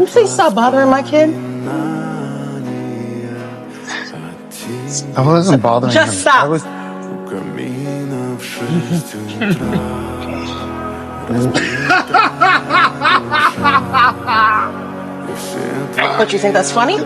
Please stop bothering my kid. I wasn't bothering him. Just stop. I was. What, you think that's funny?